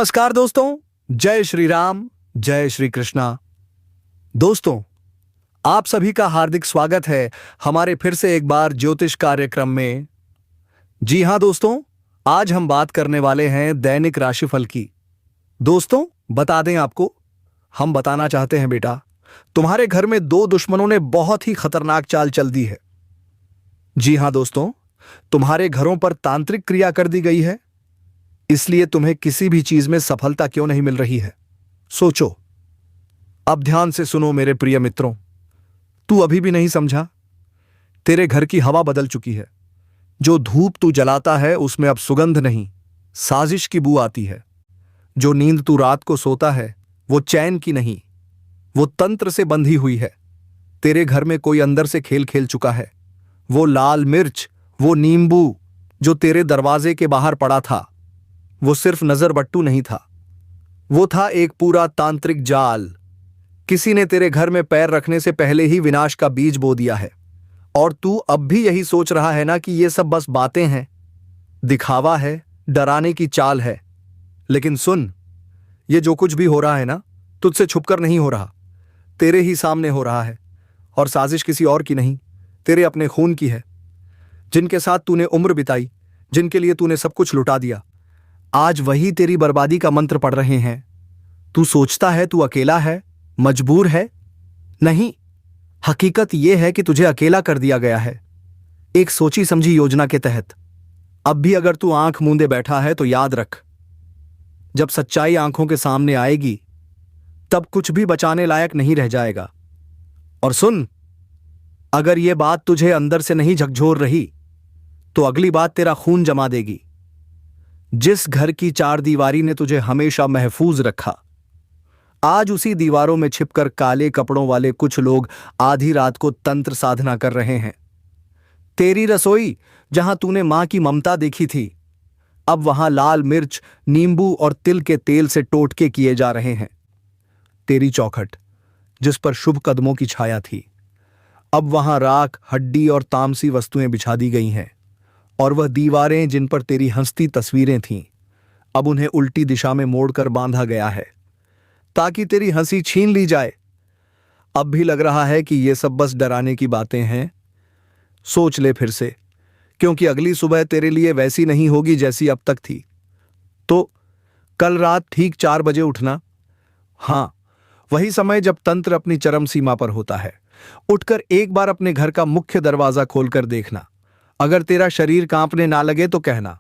नमस्कार दोस्तों, जय श्री राम, जय श्री कृष्णा। दोस्तों, आप सभी का हार्दिक स्वागत है हमारे फिर से एक बार ज्योतिष कार्यक्रम में। जी हां दोस्तों, आज हम बात करने वाले हैं दैनिक राशिफल की। दोस्तों, बता दें आपको, हम बताना चाहते हैं बेटा, तुम्हारे घर में दो दुश्मनों ने बहुत ही खतरनाक चाल चल दी है। जी हां दोस्तों, तुम्हारे घरों पर तांत्रिक क्रिया कर दी गई है, इसलिए तुम्हें किसी भी चीज में सफलता क्यों नहीं मिल रही है। सोचो, अब ध्यान से सुनो मेरे प्रिय मित्रों। तू अभी भी नहीं समझा? तेरे घर की हवा बदल चुकी है। जो धूप तू जलाता है उसमें अब सुगंध नहीं, साजिश की बू आती है। जो नींद तू रात को सोता है वो चैन की नहीं, वो तंत्र से बंधी हुई है। तेरे घर में कोई अंदर से खेल खेल चुका है। वो लाल मिर्च, वो नींबू जो तेरे दरवाजे के बाहर पड़ा था, वो सिर्फ नजरबट्टू नहीं था, वो था एक पूरा तांत्रिक जाल। किसी ने तेरे घर में पैर रखने से पहले ही विनाश का बीज बो दिया है। और तू अब भी यही सोच रहा है ना कि ये सब बस बातें हैं, दिखावा है, डराने की चाल है। लेकिन सुन, ये जो कुछ भी हो रहा है ना, तुझसे छुपकर नहीं हो रहा, तेरे ही सामने हो रहा है। और साजिश किसी और की नहीं, तेरे अपने खून की है। जिनके साथ तूने उम्र बिताई, जिनके लिए तूने सब कुछ लुटा दिया, आज वही तेरी बर्बादी का मंत्र पढ़ रहे हैं। तू सोचता है तू अकेला है, मजबूर है। नहीं, हकीकत यह है कि तुझे अकेला कर दिया गया है, एक सोची समझी योजना के तहत। अब भी अगर तू आंख मूंदे बैठा है तो याद रख, जब सच्चाई आंखों के सामने आएगी तब कुछ भी बचाने लायक नहीं रह जाएगा। और सुन, अगर यह बात तुझे अंदर से नहीं झकझोर रही तो अगली बात तेरा खून जमा देगी। जिस घर की चार दीवारी ने तुझे हमेशा महफूज रखा, आज उसी दीवारों में छिपकर काले कपड़ों वाले कुछ लोग आधी रात को तंत्र साधना कर रहे हैं। तेरी रसोई, जहां तूने मां की ममता देखी थी, अब वहां लाल मिर्च, नींबू और तिल के तेल से टोटके किए जा रहे हैं। तेरी चौखट, जिस पर शुभ कदमों की छाया थी, अब वहां राख, हड्डी और तामसी वस्तुएं बिछा दी गई हैं। और वह दीवारें जिन पर तेरी हंसती तस्वीरें थीं, अब उन्हें उल्टी दिशा में मोड़कर बांधा गया है ताकि तेरी हंसी छीन ली जाए। अब भी लग रहा है कि ये सब बस डराने की बातें हैं? सोच ले फिर से, क्योंकि अगली सुबह तेरे लिए वैसी नहीं होगी जैसी अब तक थी। तो कल रात ठीक 4 बजे उठना। हां, वही समय जब तंत्र अपनी चरम सीमा पर होता है। उठकर एक बार अपने घर का मुख्य दरवाजा खोलकर देखना। अगर तेरा शरीर कांपने ना लगे तो कहना,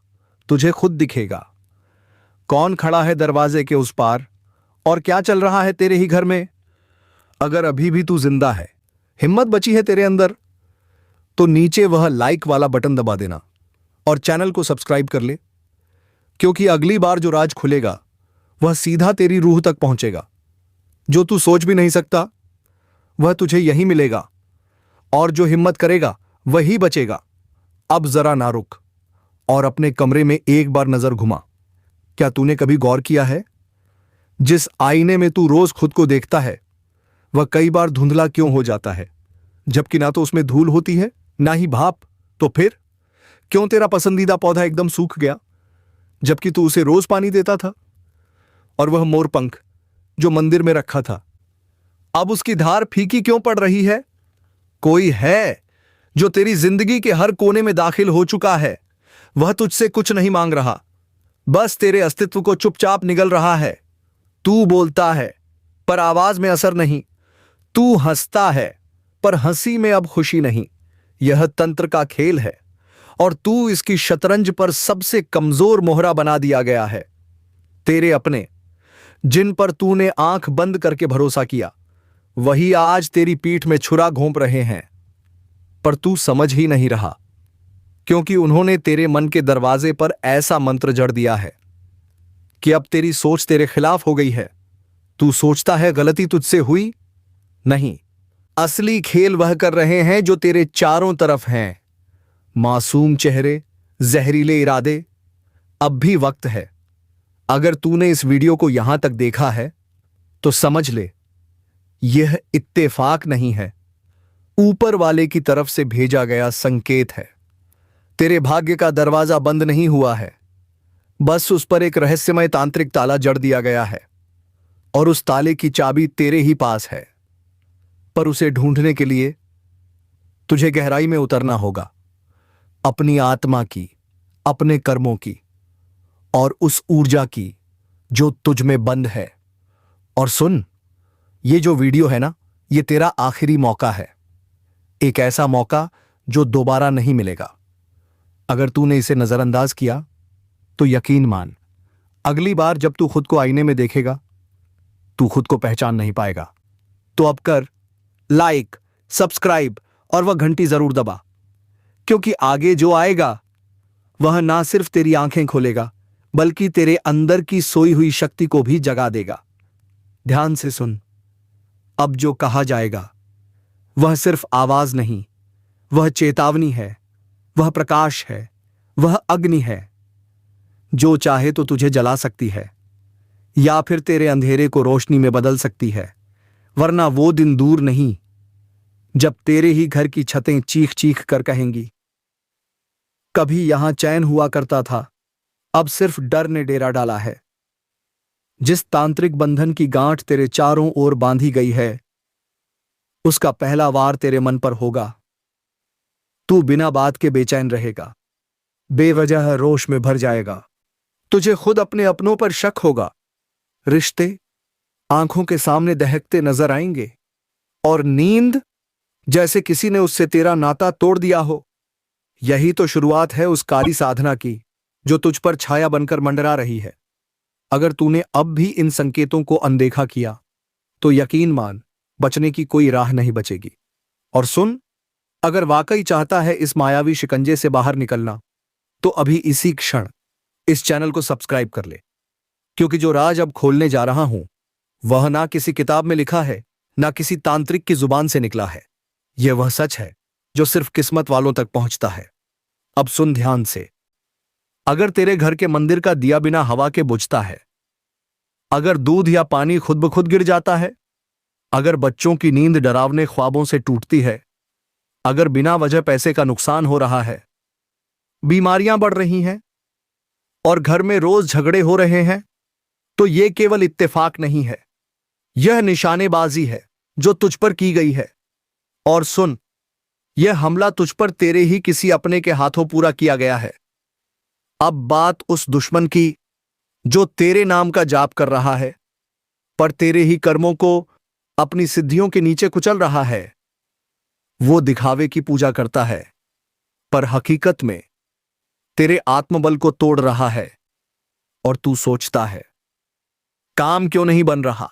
तुझे खुद दिखेगा कौन खड़ा है दरवाजे के उस पार और क्या चल रहा है तेरे ही घर में। अगर अभी भी तू जिंदा है, हिम्मत बची है तेरे अंदर, तो नीचे वह लाइक वाला बटन दबा देना और चैनल को सब्सक्राइब कर ले, क्योंकि अगली बार जो राज खुलेगा वह सीधा तेरी रूह तक पहुंचेगा। जो तू सोच भी नहीं सकता वह तुझे यही मिलेगा, और जो हिम्मत करेगा वही बचेगा। अब जरा ना रुक और अपने कमरे में एक बार नजर घुमा। क्या तूने कभी गौर किया है, जिस आईने में तू रोज खुद को देखता है वह कई बार धुंधला क्यों हो जाता है? जबकि ना तो उसमें धूल होती है, ना ही भाप। तो फिर क्यों तेरा पसंदीदा पौधा एकदम सूख गया, जबकि तू उसे रोज पानी देता था? और वह मोरपंख जो मंदिर में रखा था, अब उसकी धार फीकी क्यों पड़ रही है? कोई है जो तेरी जिंदगी के हर कोने में दाखिल हो चुका है। वह तुझसे कुछ नहीं मांग रहा, बस तेरे अस्तित्व को चुपचाप निगल रहा है। तू बोलता है पर आवाज में असर नहीं, तू हंसता है पर हंसी में अब खुशी नहीं। यह तंत्र का खेल है और तू इसकी शतरंज पर सबसे कमजोर मोहरा बना दिया गया है। तेरे अपने, जिन पर तूने आंख बंद करके भरोसा किया, वही आज तेरी पीठ में छुरा घोंप रहे हैं। पर तू समझ ही नहीं रहा, क्योंकि उन्होंने तेरे मन के दरवाजे पर ऐसा मंत्र जड़ दिया है कि अब तेरी सोच तेरे खिलाफ हो गई है। तू सोचता है गलती तुझसे हुई? नहीं, असली खेल वह कर रहे हैं जो तेरे चारों तरफ हैं। मासूम चेहरे, जहरीले इरादे। अब भी वक्त है। अगर तूने इस वीडियो को यहां तक देखा है तो समझ ले, यह इत्तेफाक नहीं है, ऊपर वाले की तरफ से भेजा गया संकेत है। तेरे भाग्य का दरवाजा बंद नहीं हुआ है, बस उस पर एक रहस्यमय तांत्रिक ताला जड़ दिया गया है और उस ताले की चाबी तेरे ही पास है। पर उसे ढूंढने के लिए तुझे गहराई में उतरना होगा, अपनी आत्मा की, अपने कर्मों की और उस ऊर्जा की जो तुझ में बंद है। और सुन, ये जो वीडियो है ना, ये तेरा आखिरी मौका है। एक ऐसा मौका जो दोबारा नहीं मिलेगा। अगर तूने इसे नजरअंदाज किया तो यकीन मान, अगली बार जब तू खुद को आईने में देखेगा तू खुद को पहचान नहीं पाएगा। तो अब कर लाइक, सब्सक्राइब और वह घंटी जरूर दबा, क्योंकि आगे जो आएगा वह ना सिर्फ तेरी आंखें खोलेगा बल्कि तेरे अंदर की सोई हुई शक्ति को भी जगा देगा। ध्यान से सुन, अब जो कहा जाएगा वह सिर्फ आवाज नहीं, वह चेतावनी है, वह प्रकाश है, वह अग्नि है जो चाहे तो तुझे जला सकती है या फिर तेरे अंधेरे को रोशनी में बदल सकती है। वरना वो दिन दूर नहीं जब तेरे ही घर की छतें चीख चीख कर कहेंगी, कभी यहां चैन हुआ करता था, अब सिर्फ डर ने डेरा डाला है। जिस तांत्रिक बंधन की गांठ तेरे चारों ओर बांधी गई है, उसका पहला वार तेरे मन पर होगा। तू बिना बात के बेचैन रहेगा, बेवजह रोष में भर जाएगा। तुझे खुद अपने अपनों पर शक होगा, रिश्ते आंखों के सामने दहकते नजर आएंगे और नींद जैसे किसी ने उससे तेरा नाता तोड़ दिया हो। यही तो शुरुआत है उस कारी साधना की जो तुझ पर छाया बनकर मंडरा रही है। अगर तूने अब भी इन संकेतों को अनदेखा किया तो यकीन मान, बचने की कोई राह नहीं बचेगी। और सुन, अगर वाकई चाहता है इस मायावी शिकंजे से बाहर निकलना, तो अभी इसी क्षण इस चैनल को सब्सक्राइब कर ले, क्योंकि जो राज अब खोलने जा रहा हूं वह ना किसी किताब में लिखा है, ना किसी तांत्रिक की जुबान से निकला है। यह वह सच है जो सिर्फ किस्मत वालों तक पहुंचता है। अब सुन ध्यान से, अगर तेरे घर के मंदिर का दिया बिना हवा के बुझता है, अगर दूध या पानी खुद ब खुद गिर जाता है, अगर बच्चों की नींद डरावने ख्वाबों से टूटती है, अगर बिना वजह पैसे का नुकसान हो रहा है, बीमारियां बढ़ रही हैं और घर में रोज झगड़े हो रहे हैं, तो यह केवल इत्तेफाक नहीं है, यह निशानेबाजी है जो तुझ पर की गई है। और सुन, यह हमला तुझ पर तेरे ही किसी अपने के हाथों पूरा किया गया है। अब बात उस दुश्मन की जो तेरे नाम का जाप कर रहा है, पर तेरे ही कर्मों को अपनी सिद्धियों के नीचे कुचल रहा है। वो दिखावे की पूजा करता है, पर हकीकत में तेरे आत्मबल को तोड़ रहा है। और तू सोचता है, काम क्यों नहीं बन रहा,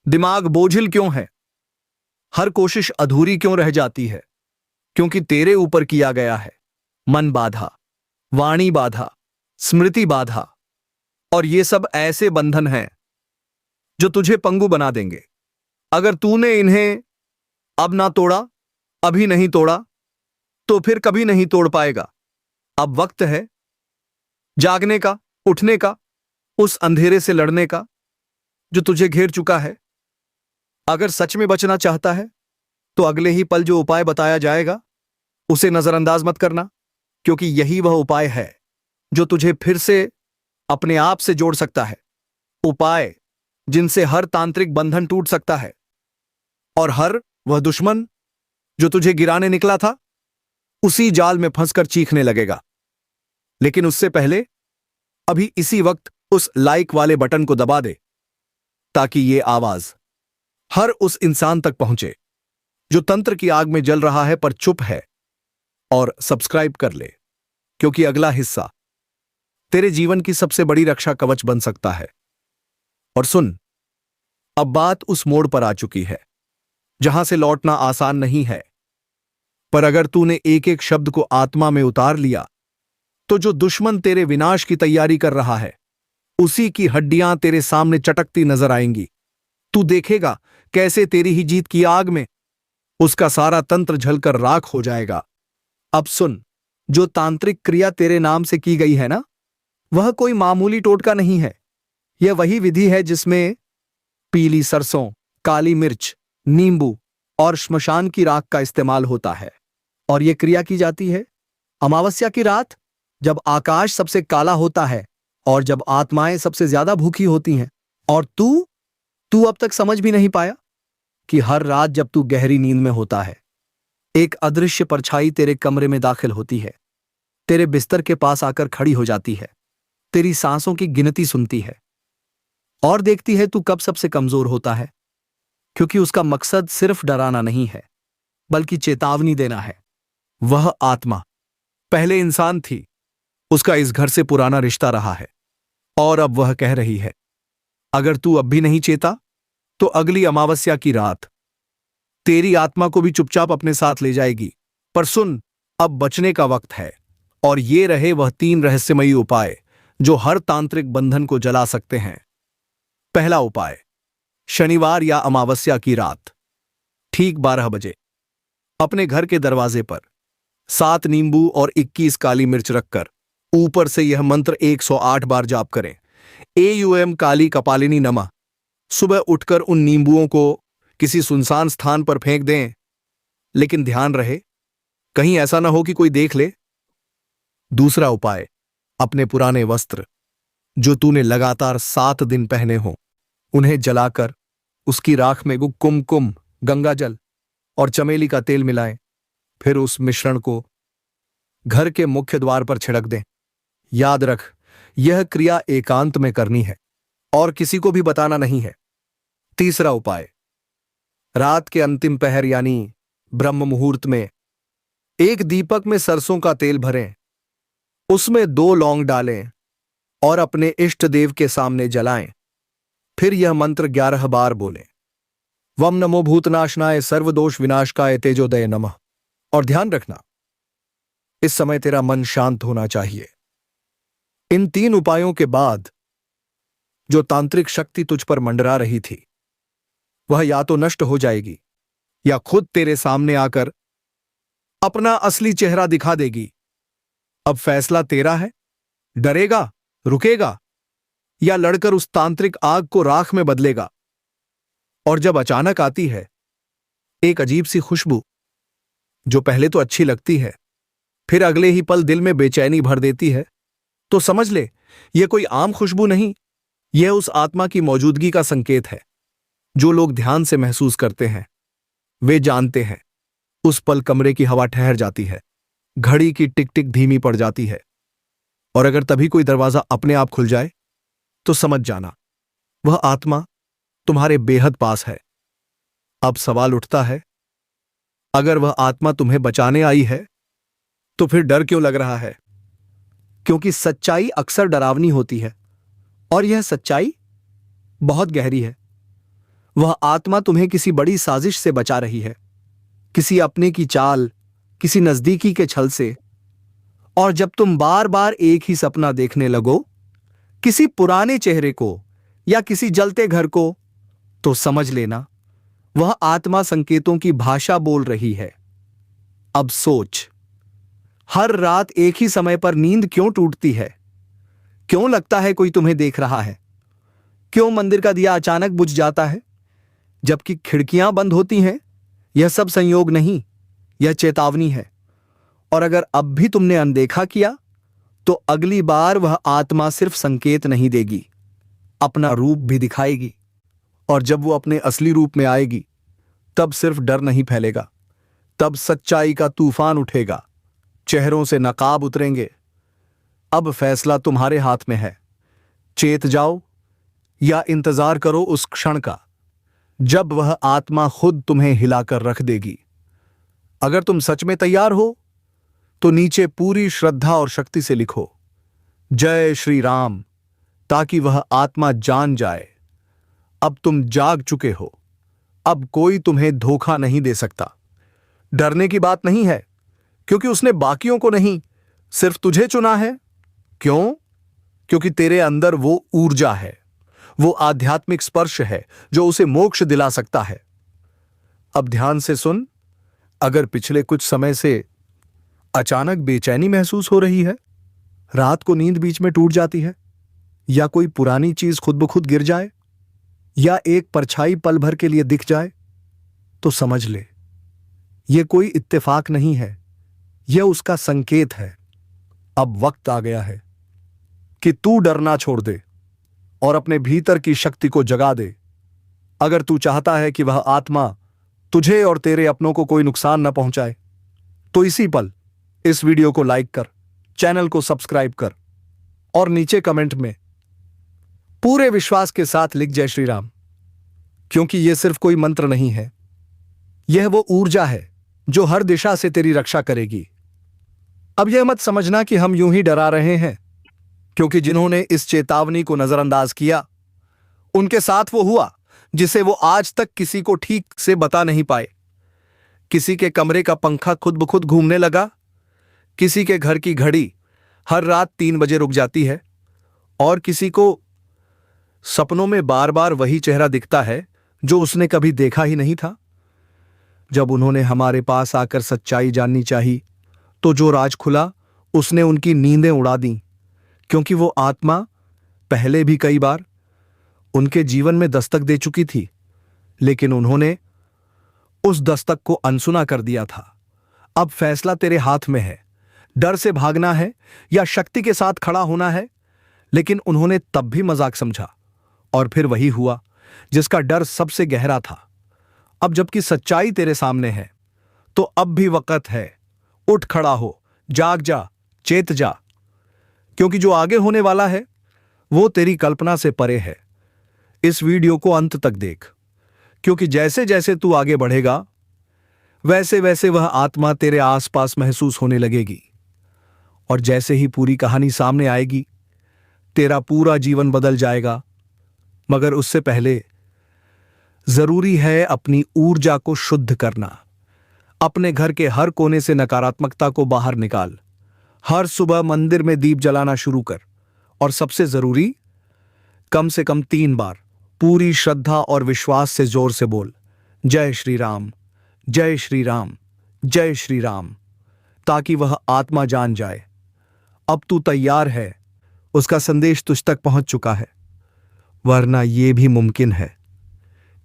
दिमाग बोझिल क्यों है, हर कोशिश अधूरी क्यों रह जाती है? क्योंकि तेरे ऊपर किया गया है मन बाधा, वाणी बाधा, स्मृति बाधा, और ये सब ऐसे बंधन हैं जो तुझे पंगु बना देंगे। अगर तूने इन्हें अब ना तोड़ा, अभी नहीं तोड़ा, तो फिर कभी नहीं तोड़ पाएगा। अब वक्त है जागने का, उठने का, उस अंधेरे से लड़ने का जो तुझे घेर चुका है। अगर सच में बचना चाहता है तो अगले ही पल जो उपाय बताया जाएगा उसे नजरअंदाज मत करना, क्योंकि यही वह उपाय है जो तुझे फिर से अपने आप से जोड़ सकता है। उपाय जिनसे हर तांत्रिक बंधन टूट सकता है और हर वह दुश्मन जो तुझे गिराने निकला था उसी जाल में फंसकर चीखने लगेगा। लेकिन उससे पहले अभी इसी वक्त उस लाइक वाले बटन को दबा दे, ताकि ये आवाज हर उस इंसान तक पहुंचे जो तंत्र की आग में जल रहा है पर चुप है। और सब्सक्राइब कर ले, क्योंकि अगला हिस्सा तेरे जीवन की सबसे बड़ी रक्षा कवच बन सकता है। और सुन, अब बात उस मोड़ पर आ चुकी है जहां से लौटना आसान नहीं है, पर अगर तूने एक एक शब्द को आत्मा में उतार लिया तो जो दुश्मन तेरे विनाश की तैयारी कर रहा है उसी की हड्डियां तेरे सामने चटकती नजर आएंगी। तू देखेगा कैसे तेरी ही जीत की आग में उसका सारा तंत्र झलकर राख हो जाएगा। अब सुन, जो तांत्रिक क्रिया तेरे नाम से की गई है ना, वह कोई मामूली टोटका नहीं है। यह वही विधि है जिसमें पीली सरसों, काली मिर्च, नींबू और श्मशान की राख का इस्तेमाल होता है। और यह क्रिया की जाती है अमावस्या की रात, जब आकाश सबसे काला होता है और जब आत्माएं सबसे ज्यादा भूखी होती हैं और तू अब तक समझ भी नहीं पाया कि हर रात जब तू गहरी नींद में होता है, एक अदृश्य परछाई तेरे कमरे में दाखिल होती है, तेरे बिस्तर के पास आकर खड़ी हो जाती है, तेरी सांसों की गिनती सुनती है और देखती है तू कब सबसे कमजोर होता है, क्योंकि उसका मकसद सिर्फ डराना नहीं है बल्कि चेतावनी देना है। वह आत्मा पहले इंसान थी, उसका इस घर से पुराना रिश्ता रहा है और अब वह कह रही है, अगर तू अब भी नहीं चेता तो अगली अमावस्या की रात तेरी आत्मा को भी चुपचाप अपने साथ ले जाएगी। पर सुन, अब बचने का वक्त है और ये रहे वह 3 रहस्यमयी उपाय जो हर तांत्रिक बंधन को जला सकते हैं। पहला उपाय, शनिवार या अमावस्या की रात ठीक 12 बजे अपने घर के दरवाजे पर 7 नींबू और 21 काली मिर्च रखकर ऊपर से यह मंत्र 108 बार जाप करें। एयुएम काली कपालिनी नमः। सुबह उठकर उन नींबुओं को किसी सुनसान स्थान पर फेंक दें, लेकिन ध्यान रहे कहीं ऐसा ना हो कि कोई देख ले। दूसरा उपाय, अपने पुराने वस्त्र जो तूने लगातार 7 दिन पहने हो उन्हें जलाकर उसकी राख में कुमकुम, गंगाजल और चमेली का तेल मिलाएं। फिर उस मिश्रण को घर के मुख्य द्वार पर छिड़क दें। याद रख, यह क्रिया एकांत में करनी है और किसी को भी बताना नहीं है। तीसरा उपाय, रात के अंतिम पहर यानी ब्रह्म मुहूर्त में एक दीपक में सरसों का तेल भरें, उसमें 2 लौंग डालें और अपने इष्ट देव के सामने जलाएं। फिर यह मंत्र 11 बार बोलें। वम नमो भूतनाशनाय सर्वदोष विनाशकाय तेजोदय नमः। और ध्यान रखना, इस समय तेरा मन शांत होना चाहिए। इन 3 उपायों के बाद जो तांत्रिक शक्ति तुझ पर मंडरा रही थी वह या तो नष्ट हो जाएगी या खुद तेरे सामने आकर अपना असली चेहरा दिखा देगी। अब फैसला तेरा है, डरेगा, रुकेगा या लड़कर उस तांत्रिक आग को राख में बदलेगा। और जब अचानक आती है एक अजीब सी खुशबू जो पहले तो अच्छी लगती है फिर अगले ही पल दिल में बेचैनी भर देती है, तो समझ ले यह कोई आम खुशबू नहीं, यह उस आत्मा की मौजूदगी का संकेत है। जो लोग ध्यान से महसूस करते हैं वे जानते हैं उस पल कमरे की हवा ठहर जाती है, घड़ी की टिक टिक धीमी पड़ जाती है और अगर तभी कोई दरवाजा अपने आप खुल जाए तो समझ जाना वह आत्मा तुम्हारे बेहद पास है। अब सवाल उठता है, अगर वह आत्मा तुम्हें बचाने आई है तो फिर डर क्यों लग रहा है? क्योंकि सच्चाई अक्सर डरावनी होती है और यह सच्चाई बहुत गहरी है। वह आत्मा तुम्हें किसी बड़ी साजिश से बचा रही है, किसी अपने की चाल, किसी नजदीकी के छल से। और जब तुम बार बार एक ही सपना देखने लगो, किसी पुराने चेहरे को या किसी जलते घर को, तो समझ लेना वह आत्मा संकेतों की भाषा बोल रही है। अब सोच, हर रात एक ही समय पर नींद क्यों टूटती है? क्यों लगता है कोई तुम्हें देख रहा है? क्यों मंदिर का दिया अचानक बुझ जाता है जबकि खिड़कियां बंद होती हैं? यह सब संयोग नहीं, यह चेतावनी है। और अगर अब भी तुमने अनदेखा किया तो अगली बार वह आत्मा सिर्फ संकेत नहीं देगी, अपना रूप भी दिखाएगी। और जब वो अपने असली रूप में आएगी तब सिर्फ डर नहीं फैलेगा, तब सच्चाई का तूफान उठेगा, चेहरों से नकाब उतरेंगे। अब फैसला तुम्हारे हाथ में है, चेत जाओ या इंतजार करो उस क्षण का जब वह आत्मा खुद तुम्हें हिलाकर रख देगी। अगर तुम सच में तैयार हो तो नीचे पूरी श्रद्धा और शक्ति से लिखो, जय श्री राम, ताकि वह आत्मा जान जाए अब तुम जाग चुके हो, अब कोई तुम्हें धोखा नहीं दे सकता। डरने की बात नहीं है, क्योंकि उसने बाकियों को नहीं, सिर्फ तुझे चुना है। क्यों? क्योंकि तेरे अंदर वो ऊर्जा है, वो आध्यात्मिक स्पर्श है जो उसे मोक्ष दिला सकता है। अब ध्यान से सुन, अगर पिछले कुछ समय से अचानक बेचैनी महसूस हो रही है, रात को नींद बीच में टूट जाती है, या कोई पुरानी चीज खुद ब खुद गिर जाए, या एक परछाई पल भर के लिए दिख जाए, तो समझ ले यह कोई इत्तेफाक नहीं है, यह उसका संकेत है। अब वक्त आ गया है, कि तू डरना छोड़ दे और अपने भीतर की शक्ति को जगा दे। अगर तू चाहता है कि वह आत्मा तुझे और तेरे अपनों को कोई नुकसान न पहुंचाए, तो इसी पल इस वीडियो को लाइक कर, चैनल को सब्सक्राइब कर और नीचे कमेंट में पूरे विश्वास के साथ लिख जय श्री राम। क्योंकि यह सिर्फ कोई मंत्र नहीं है, यह वो ऊर्जा है जो हर दिशा से तेरी रक्षा करेगी। अब यह मत समझना कि हम यूं ही डरा रहे हैं, क्योंकि जिन्होंने इस चेतावनी को नजरअंदाज किया उनके साथ वो हुआ जिसे वो आज तक किसी को ठीक से बता नहीं पाए। किसी के कमरे का पंखा खुद ब खुद घूमने लगा, किसी के घर की घड़ी हर रात 3 बजे रुक जाती है, और किसी को सपनों में बार बार वही चेहरा दिखता है जो उसने कभी देखा ही नहीं था। जब उन्होंने हमारे पास आकर सच्चाई जाननी चाही, तो जो राज खुला उसने उनकी नींदें उड़ा दी, क्योंकि वो आत्मा पहले भी कई बार उनके जीवन में दस्तक दे चुकी थी, लेकिन उन्होंने उस दस्तक को अनसुना कर दिया था। अब फैसला तेरे हाथ में है, डर से भागना है या शक्ति के साथ खड़ा होना है। लेकिन उन्होंने तब भी मजाक समझा, और फिर वही हुआ जिसका डर सबसे गहरा था। अब जबकि सच्चाई तेरे सामने है, तो अब भी वक्त है, उठ खड़ा हो, जाग जा, चेत जा, क्योंकि जो आगे होने वाला है वो तेरी कल्पना से परे है। इस वीडियो को अंत तक देख, क्योंकि जैसे जैसे तू आगे बढ़ेगा वैसे वैसे वह आत्मा तेरे आसपास महसूस होने लगेगी, और जैसे ही पूरी कहानी सामने आएगी तेरा पूरा जीवन बदल जाएगा। मगर उससे पहले जरूरी है अपनी ऊर्जा को शुद्ध करना। अपने घर के हर कोने से नकारात्मकता को बाहर निकाल। हर सुबह मंदिर में दीप जलाना शुरू कर, और सबसे जरूरी, कम से कम 3 बार पूरी श्रद्धा और विश्वास से जोर से बोल, जय श्री राम, जय श्री राम, जय श्री राम, ताकि वह आत्मा जान जाए अब तू तैयार है, उसका संदेश तुझ तक पहुंच चुका है। वरना यह भी मुमकिन है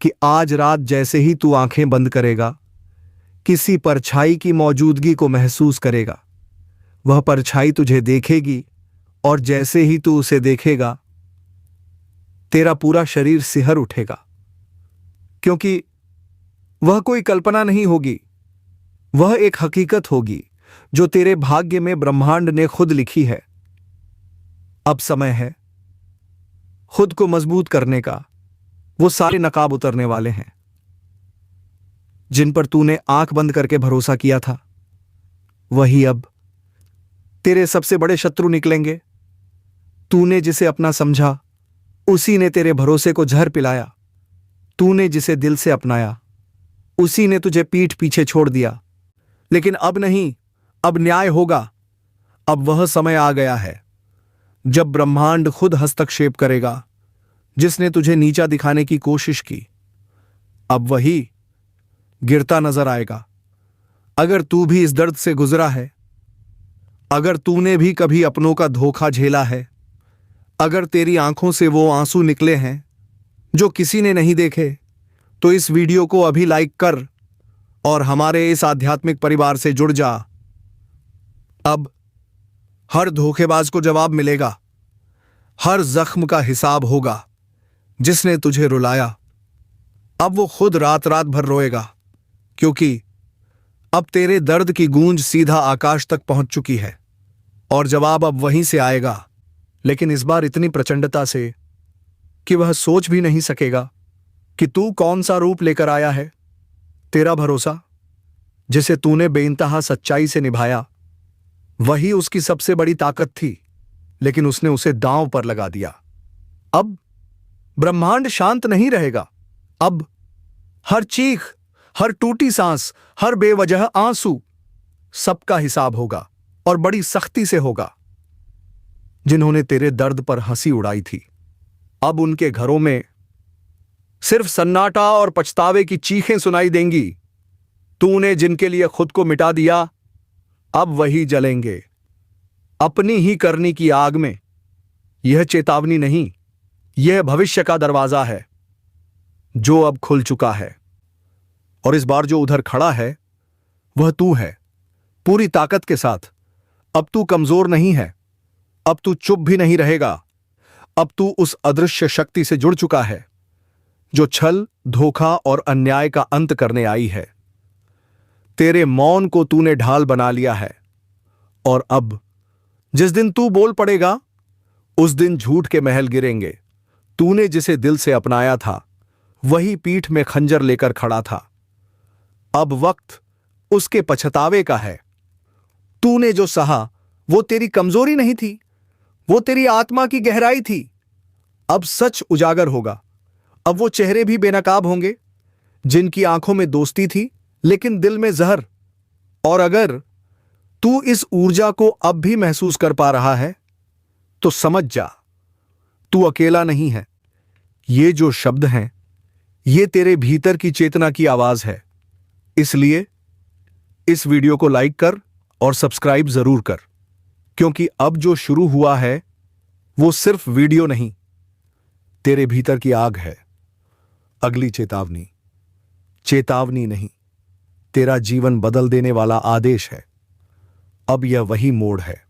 कि आज रात जैसे ही तू आंखें बंद करेगा, किसी परछाई की मौजूदगी को महसूस करेगा। वह परछाई तुझे देखेगी, और जैसे ही तू उसे देखेगा तेरा पूरा शरीर सिहर उठेगा, क्योंकि वह कोई कल्पना नहीं होगी, वह एक हकीकत होगी जो तेरे भाग्य में ब्रह्मांड ने खुद लिखी है। अब समय है खुद को मजबूत करने का। वो सारे नकाब उतरने वाले हैं जिन पर तूने आंख बंद करके भरोसा किया था, वही अब तेरे सबसे बड़े शत्रु निकलेंगे। तूने जिसे अपना समझा, उसी ने तेरे भरोसे को जहर पिलाया। तूने जिसे दिल से अपनाया, उसी ने तुझे पीठ पीछे छोड़ दिया। लेकिन अब नहीं, अब न्याय होगा। अब वह समय आ गया है जब ब्रह्मांड खुद हस्तक्षेप करेगा। जिसने तुझे नीचा दिखाने की कोशिश की, अब वही गिरता नजर आएगा। अगर तू भी इस दर्द से गुजरा है, अगर तूने भी कभी अपनों का धोखा झेला है, अगर तेरी आंखों से वो आंसू निकले हैं जो किसी ने नहीं देखे, तो इस वीडियो को अभी लाइक कर और हमारे इस आध्यात्मिक परिवार से जुड़ जा। अब हर धोखेबाज को जवाब मिलेगा, हर जख्म का हिसाब होगा। जिसने तुझे रुलाया, अब वो खुद रात रात भर रोएगा, क्योंकि अब तेरे दर्द की गूंज सीधा आकाश तक पहुंच चुकी है, और जवाब अब वहीं से आएगा। लेकिन इस बार इतनी प्रचंडता से कि वह सोच भी नहीं सकेगा कि तू कौन सा रूप लेकर आया है। तेरा भरोसा, जिसे तूने बेइंतहा सच्चाई से निभाया, वही उसकी सबसे बड़ी ताकत थी, लेकिन उसने उसे दांव पर लगा दिया। अब ब्रह्मांड शांत नहीं रहेगा। अब हर चीख, हर टूटी सांस, हर बेवजह आंसू, सबका हिसाब होगा, और बड़ी सख्ती से होगा। जिन्होंने तेरे दर्द पर हंसी उड़ाई थी, अब उनके घरों में सिर्फ सन्नाटा और पछतावे की चीखें सुनाई देंगी। तूने जिनके लिए खुद को मिटा दिया, अब वही जलेंगे अपनी ही करनी की आग में। यह चेतावनी नहीं, यह भविष्य का दरवाजा है जो अब खुल चुका है। और इस बार जो उधर खड़ा है वह तू है, पूरी ताकत के साथ। अब तू कमजोर नहीं है, अब तू चुप भी नहीं रहेगा। अब तू उस अदृश्य शक्ति से जुड़ चुका है जो छल, धोखा और अन्याय का अंत करने आई है। तेरे मौन को तूने ढाल बना लिया है और अब जिस दिन तू बोल पड़ेगा उस दिन झूठ के महल गिरेंगे। तूने जिसे दिल से अपनाया था वही पीठ में खंजर लेकर खड़ा था। अब वक्त उसके पछतावे का है। तूने जो सहा वो तेरी कमजोरी नहीं थी, वो तेरी आत्मा की गहराई थी। अब सच उजागर होगा। अब वो चेहरे भी बेनकाब होंगे जिनकी आंखों में दोस्ती थी लेकिन दिल में जहर। और अगर तू इस ऊर्जा को अब भी महसूस कर पा रहा है तो समझ जा, तू अकेला नहीं है। ये जो शब्द हैं ये तेरे भीतर की चेतना की आवाज है। इसलिए इस वीडियो को लाइक कर और सब्सक्राइब जरूर कर, क्योंकि अब जो शुरू हुआ है वो सिर्फ वीडियो नहीं, तेरे भीतर की आग है। अगली चेतावनी, चेतावनी नहीं, तेरा जीवन बदल देने वाला आदेश है। अब यह वही मोड़ है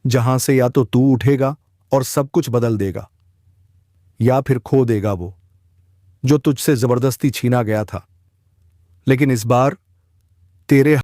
जहां से या तो तू उठेगा और सब कुछ बदल देगा, या फिर खो देगा वो जो तुझसे जबरदस्ती छीना गया था। लेकिन इस बार तेरे